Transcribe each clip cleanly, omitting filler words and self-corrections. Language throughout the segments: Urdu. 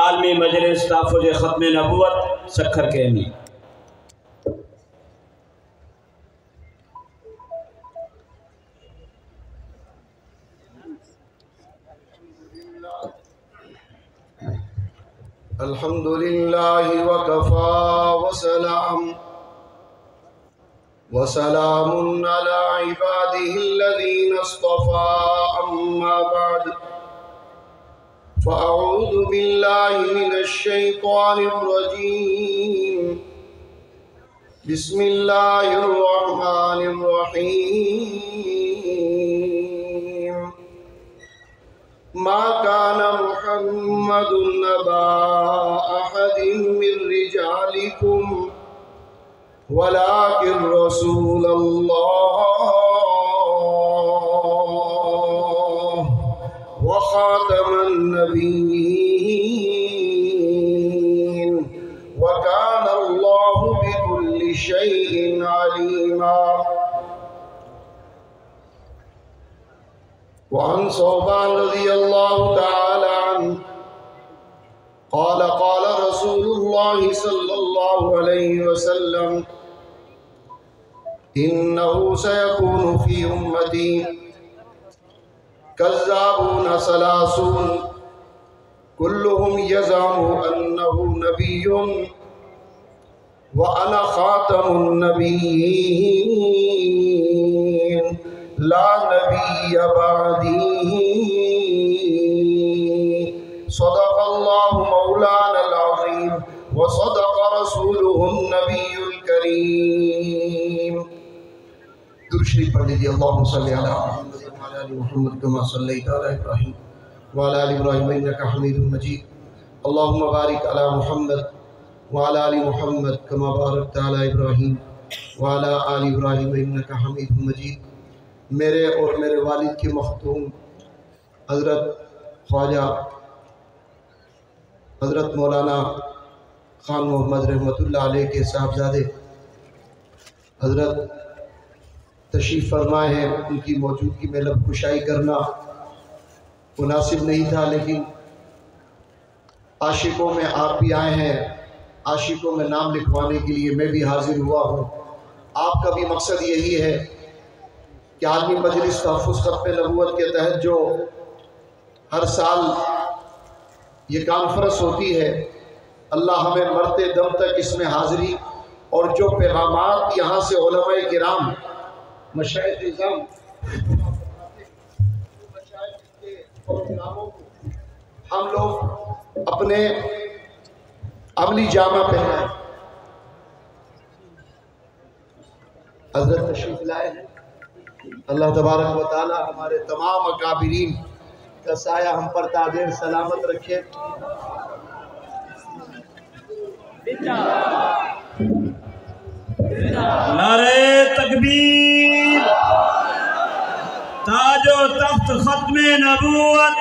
عالمی مجلس تحفظ ختم نبوت سکھر کے امیر۔ الحمد للہ وکفى وسلام على عباده الذين اصطفى أما بعد فأعوذ بالله من الشيطان الرجيم بسم الله الرحمن الرحيم ما كان محمد أبا أحد من رجالكم ولكن رسول الله وخاتم النبيين وكان الله بكل شيء عليما وعن ثوبان رضي الله تعالى عنه قال قال رسول الله صلى الله عليه وسلم إنه سيكون في أمتي كذابون ثلاثون كلهم يزعم أنه نبي وأنا خاتم النبيين لا نبي بعدي صدق الله مولانا العظيم وصدق رسوله النبي الكريم۔ درود شریف پڑھ لیجیے۔ اللهم صل على محمد وعلى آل محمد كما صليت على إبراهيم وعلى آل إبراهيم إنك حميد مجيد اللهم بارك على محمد وعلى آل محمد كما باركت على إبراهيم وعلى آل إبراهيم إنك حميد مجيد۔ میرے اور میرے والد کے مختوم حضرت خواجہ حضرت مولانا خان محمد رحمۃ اللہ علیہ کے صاحبزادے حضرت تشریف فرمائے ہیں، ان کی موجودگی میں لب کشائی کرنا مناسب نہیں تھا، لیکن عاشقوں میں آپ بھی آئے ہیں، عاشقوں میں نام لکھوانے کے لیے میں بھی حاضر ہوا ہوں۔ آپ کا بھی مقصد یہی ہے کہ عالمی مجلس تحفظ ختم نبوت کے تحت جو ہر سال یہ کانفرنس ہوتی ہے، اللہ ہمیں مرتے دم تک اس میں حاضری اور جو پیغامات یہاں سے علماء کرام مشائخ نظام ہم لوگ اپنے عملی جامہ پہنائیں۔ حضرت تشریف لائے ہیں، اللہ تبارک و تعالی ہمارے تمام اکابرین کا سایہ ہم پر تادیر سلامت رکھے۔ نعرہ تکبیر، تاج و تخت ختم نبوت،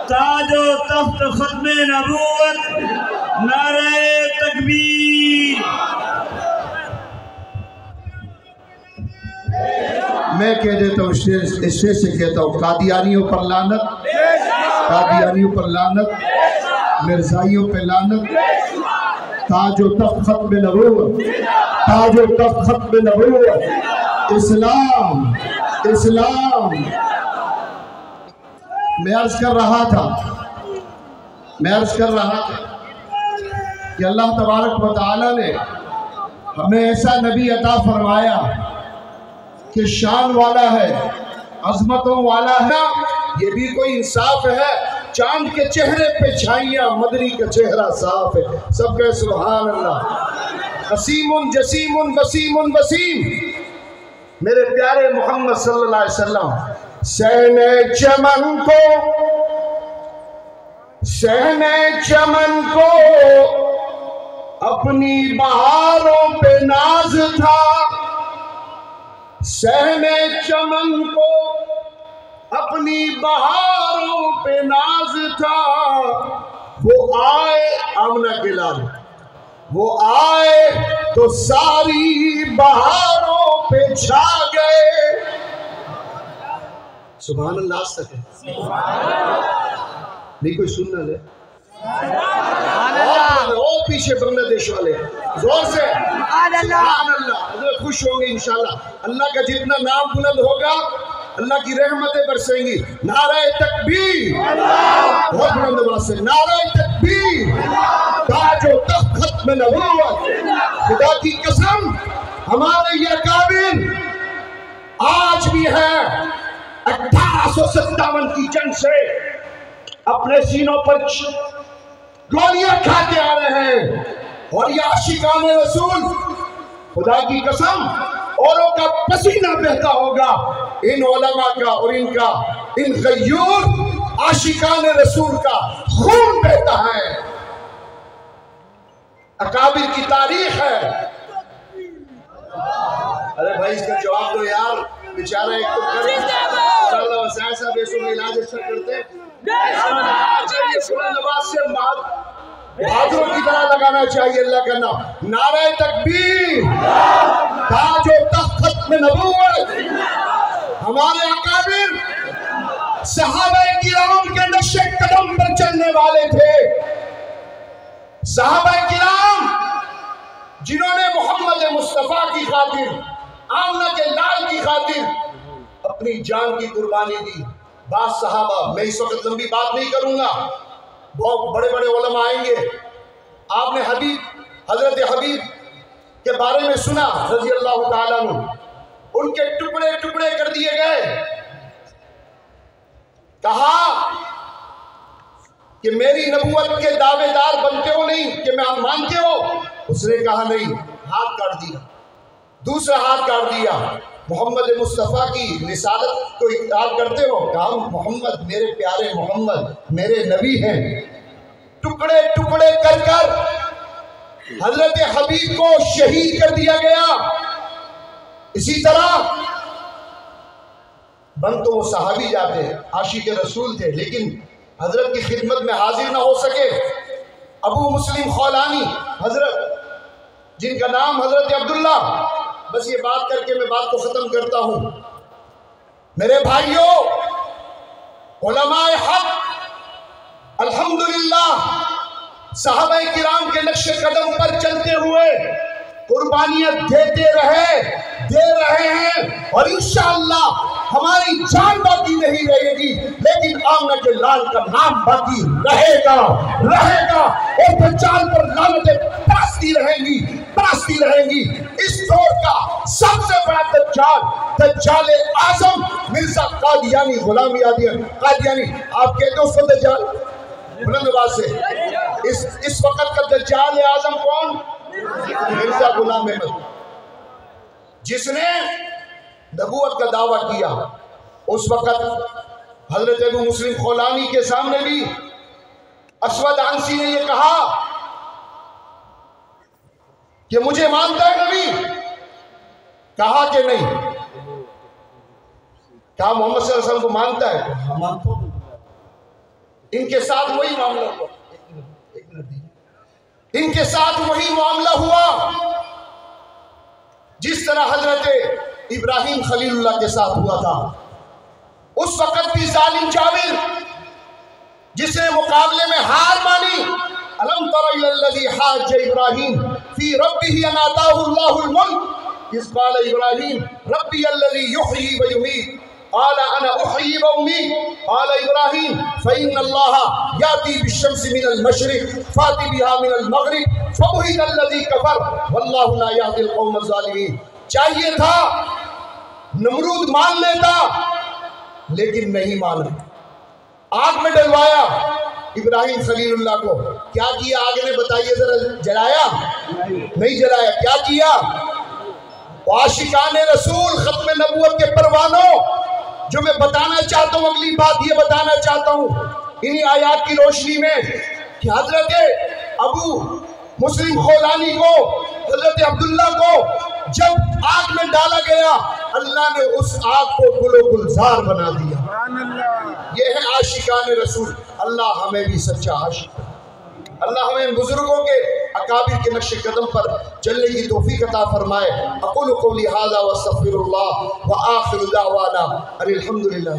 تاج و تخت ختم نبوت، نعرہ تکبیر۔ میں کہہ دیتا ہوں، اسے سے کہتا ہوں، قادیانیوں پر لعنت، قادیانیوں پر لعنت، مرزائیوں پہ لعنت۔ تاج و تخت ختم نبوت، تاج و تخت ختم نبوت، اسلام اسلام۔ میں عرض کر رہا تھا کہ اللہ تبارک و تعالی نے ہمیں ایسا نبی عطا فرمایا کہ شان والا ہے، عظمتوں والا ہے۔ یہ بھی کوئی انصاف ہے؟ چاند کے چہرے پہ چھائیاں، مدری کا چہرہ صاف ہے۔ سب کہے سبحان اللہ۔ قسیم جسیم وسیم وسیم، میرے پیارے محمد صلی اللہ علیہ وسلم سہنے چمن کو اپنی بہاروں پہ ناز تھا، سہنے چمن کو اپنی بہاروں پہ ناز تھا۔ وہ آئے آمنہ کے لال، وہ آئے تو ساری بہاروں پہ چھا گئے۔ سبحان اللہ، آج تک ہے نہیں کوئی سننا لے۔ اور پیچھے بنگلہ دیش والے زور سے سبحان اللہ. حضرت خوش ہوں گے انشاءاللہ. اللہ کا جتنا نام بلند ہوگا اللہ کی رحمتیں برسیں گی. نعرہ تکبیر, بہت بلند آواز سے نعرہ تکبیر. تاج و تخت ختم نبوت. خدا کی قسم ہمارے یہ اکابر آج بھی ہے 1857 کی جنگ سے اپنے سینوں پر گولیاں کھاتے آ رہے ہیں. اور یہ عاشقان رسول خدا کی قسم اوروں کا پسینہ بہتا ہوگا ان علماء کا اور ان غیور عاشقان رسول کا خون بہتا ہے. اکابر کی تاریخ ہے. ارے بھائی اس کا جواب دو یار, بیچارہ ایک تو کر انشاءاللہ وسائل صاحب ایسوں میں علاج اچھا کرتے ہیں. بہادروں کی طرح لگانا چاہیے اللہ کا نام. نعرہ تکبیر, تاج و تخت ختم نبوت. ہمارے اکابر صحابہ کرام کے نقش قدم پر چلنے والے تھے. صحابہ کرام جنہوں نے محمد مصطفیٰ کی خاطر, آمنہ کے لال کی خاطر اپنی جان کی قربانی دی. بعض صحابہ, میں اس وقت لمبی بات نہیں کروں گا, بہت بڑے بڑے علماء آئیں گے. آپ نے حضرت حبیب کے بارے میں سنا رضی اللہ تعالیٰ عنہ, ان کے ٹکڑے ٹکڑے کر دیے گئے. کہا کہ میری نبوت کے دعوے دار بنتے ہو نہیں, کہ میں آپ مانتے ہو؟ اس نے کہا نہیں, ہاتھ کاٹ دیا. دوسرا ہاتھ کاٹ دیا. محمد مصطفیٰ کی رسالت کو اقرار کرتے ہو؟ کہا محمد, میرے پیارے محمد میرے نبی ہیں. ٹکڑے ٹکڑے کر کر حضرت حبیب کو شہید کر دیا گیا. اسی طرح بن تو وہ صحابی جاتے, عاشق رسول تھے, لیکن حضرت کی خدمت میں حاضر نہ ہو سکے. ابو مسلم خولانی حضرت, جن کا نام حضرت عبداللہ. بس یہ بات کر کے میں بات کو ختم کرتا ہوں. میرے بھائیوں, علماء حق الحمدللہ صحابہ کرام کے نقش قدم پر چلتے ہوئے قربانیاں دے رہے ہیں, اور انشاءاللہ ہماری جان باقی نہیں رہے گی, لیکن آمنہ کے لال کا نام باقی رہے گا. اور دجال پر لعنتیں برستی رہیں گی. اس دور کا سب سے بڑا دجال اعظم مرزا قادیانی, غلام قادیانی. آپ کہتے ہو اس کو دجال؟ بلند آواز سے. اس وقت کا دجال اعظم کون؟ مرزا غلام احمد, جس نے نبوت کا دعویٰ کیا. اس وقت حضرت ابو مسلم خولانی کے سامنے بھی اسود عنسی نے یہ کہا کہ مجھے مانتا ہے نبی؟ کہا کہ نہیں. کہا محمد صلی اللہ علیہ وسلم کو مانتا ہے؟ ہاں مانتا ہوں. ان کے ساتھ وہی معاملہ ہوا. ان کے ساتھ وہی معاملہ ہوا جس طرح حضرت ابراہیم خلیل اللہ کے ساتھ ہوا تھا. اس وقت بھی ظالم جابر, جس نے مقابلے میں ہار مانی. الم تر الی الذی حاج ابراہیم فی ربہ ان آتاہ اللہ الملک اذ قال ابراہیم ربی الذی یحیی و یمیت قال انا احیی و امیت قال ابراہیم فإن اللہ یاتی بالشمس من المشرق فات بها من المغرب فبہت الذی کفر واللہ لا یہدی القوم الظالمین. چاہیے تھا نمرود مان لیتا, لیکن نہیں مانا. آگ میں ڈلوایا ابراہیم خلیل اللہ کو. کیا کیا آگ نے بتائیے ذرا؟ جلایا نہیں جلایا. کیا کیا؟ عاشقان رسول ختم نبوت کے پروانوں, جو میں بتانا چاہتا ہوں, اگلی بات یہ بتانا چاہتا ہوں انہی آیات کی روشنی میں کہ حضرت ابو مسلم خولانی کو, حضرت عبداللہ کو جب آگ میں ڈالا گیا, اللہ نے اس آگ کو گل و گلزار بنا دیا. یہ ہے عاشقان رسول. اللہ ہمیں بھی سچا عاشق, اللہ ہمیں ان بزرگوں کے اکابر کے نقش قدم پر چلنے کی توفیق عطا فرمائے. اقول قولی ھذا واستغفر اللہ وآخر دعوانا ان الحمد للہ.